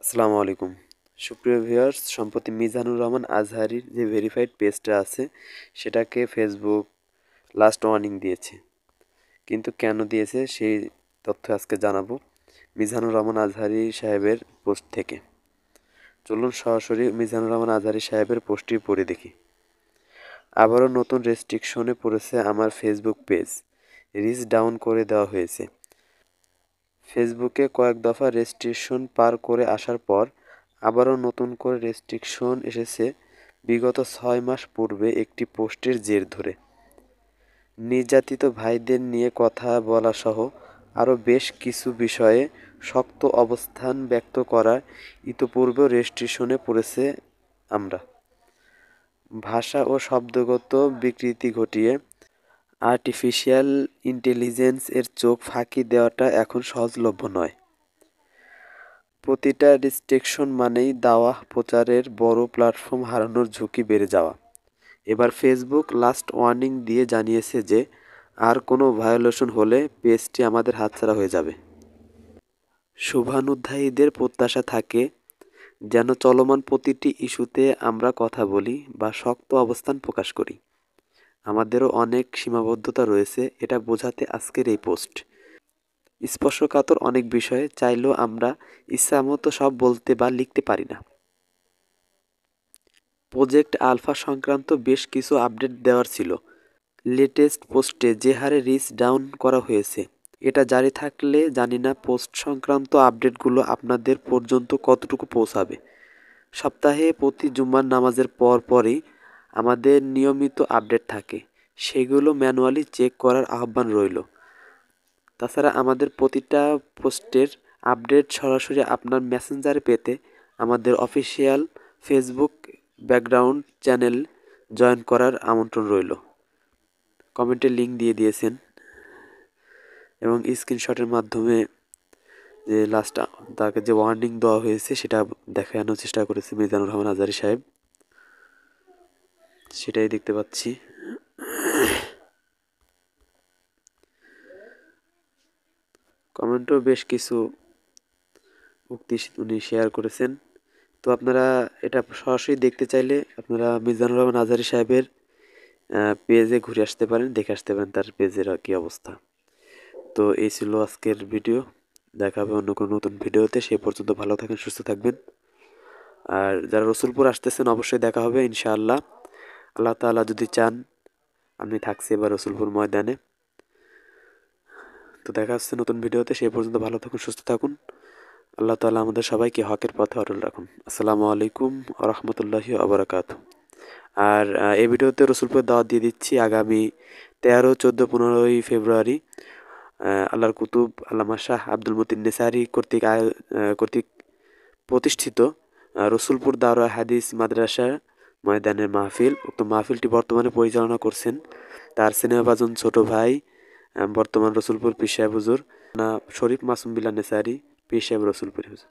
আসসালামু আলাইকুম সুপ্রিয় ভিউয়ার্স। সম্প্রতি মিজানুর রহমান আজহারীর যে ভেরিফাইড পেজটা আছে সেটাকে ফেসবুক লাস্ট ওয়ার্নিং দিয়েছে। কিন্তু কেন দিয়েছে সেই তথ্য আজকে জানাবো মিজানুর রহমান আজহারী সাহেবের পোস্ট থেকে। চলুন সরাসরি মিজানুর রহমান আজহারী সাহেবের পোস্টটি পড়ে দেখি। আবারও নতুন রেস্ট্রিকশনে পড়েছে আমার ফেসবুক পেজ, রিচ ডাউন করে দেওয়া হয়েছে। ফেসবুকে কয়েক দফা রেস্ট্রিকশন পার করে আসার পর আবারও নতুন করে রেস্ট্রিকশন এসেছে বিগত 6 মাস পূর্বে একটি পোস্টের জের ধরে। নির্যাতিত ভাইদের নিয়ে কথা বলাসহ আরও বেশ কিছু বিষয়ে শক্ত অবস্থান ব্যক্ত করার ইতোপূর্বেও রেস্ট্রিকশনে পড়েছে আমরা। ভাষা ও শব্দগত বিকৃতি ঘটিয়ে আর্টিফিশিয়াল ইন্টেলিজেন্স এর চোখ ফাঁকি দেওয়াটা এখন সহজলভ্য নয়। প্রতিটা রেস্ট্রিকশন মানেই দাওয়াহ প্রচারের বড় প্ল্যাটফর্ম হারানোর ঝুঁকি বেড়ে যাওয়া। এবার ফেসবুক লাস্ট ওয়ার্নিং দিয়ে জানিয়েছে যে আর কোনো ভায়োলেশন হলে পেজটি আমাদের হাতছাড়া হয়ে যাবে। শুভানুধ্যায়ীদের প্রত্যাশা থাকে যেন চলমান প্রতিটি ইস্যুতে আমরা কথা বলি বা শক্ত অবস্থান প্রকাশ করি। আমাদেরও অনেক সীমাবদ্ধতা রয়েছে, এটা বোঝাতে আজকের এই পোস্ট। স্পর্শকাতর অনেক বিষয়ে চাইলেও আমরা ইচ্ছামতো সব বলতে বা লিখতে পারি না। প্রজেক্ট আলফা সংক্রান্ত বেশ কিছু আপডেট দেওয়ার ছিল। লেটেস্ট পোস্টে যে হারে রিচ ডাউন করা হয়েছে এটা জারি থাকলে জানি না পোস্ট সংক্রান্ত আপডেটগুলো আপনাদের পর্যন্ত কতটুকু পৌঁছাবে। সপ্তাহে প্রতি জুম্মার নামাজের পরই আমাদের নিয়মিত আপডেট থাকে, সেগুলো ম্যানুয়ালি চেক করার আহ্বান রইল। তাছাড়া আমাদের প্রতিটা পোস্টের আপডেট সরাসরি আপনার মেসেঞ্জারে পেতে আমাদের official Facebook background channel join করার আমন্ত্রণ রইল। কমেন্টে লিঙ্ক দিয়ে দিয়েছেন এবং স্ক্রিনশটের মাধ্যমে যে লাস্ট তাকে যে ওয়ার্নিং দেওয়া হয়েছে সেটা দেখানোর চেষ্টা করেছে মিজানুর রহমান আজহারী সাহেব, সেটাই দেখতে পাচ্ছি। কমেন্টও বেশ কিছু উক্তি উনি শেয়ার করেছেন। তো আপনারা এটা সরাসরি দেখতে চাইলে আপনারা মিজানুর রহমান আজহারী সাহেবের পেজে ঘুরে আসতে পারেন, দেখে আসতে পারেন তার পেজের কী অবস্থা। তো এই ছিল আজকের ভিডিও। দেখা হবে অন্য কোনো নতুন ভিডিওতে। সে পর্যন্ত ভালো থাকেন, সুস্থ থাকবেন। আর যারা রসুলপুর আসতেছেন অবশ্যই দেখা হবে ইনশাআল্লাহ। আল্লাহ তাআলা যদি চান আমি থাকছি এবার রসুলপুর ময়দানে। তো দেখা হচ্ছে নতুন ভিডিওতে। সে পর্যন্ত ভালো থাকুন, সুস্থ থাকুন। আল্লাহ তাআলা আমাদের সবাইকে হকের পথে অটল রাখুন। আসসালামু আলাইকুম ওয়া রাহমাতুল্লাহি ওয়া বারাকাতুহু। আর এই ভিডিওতে রসুলপুরের দাওয়াত দিয়ে দিচ্ছি আগামী 13, 14, 15ই ফেব্রুয়ারি আল্লাহর কুতুব আল্লামা শাহ আব্দুল মতিন নেসারি কর্তৃক প্রতিষ্ঠিত রসুলপুর দারুল হাদিস মাদ্রাসার ময়দানের মাহফিল। উক্ত মাহফিলটি বর্তমানে পরিচালনা করছেন তার স্নেহভাজন ছোট ভাই বর্তমান রসুলপুর পীর সাহেব হুজুর শরীফ মাসুম বিল্লাহ নেসারি পীর সাহেব রসুলপুর হুজুর।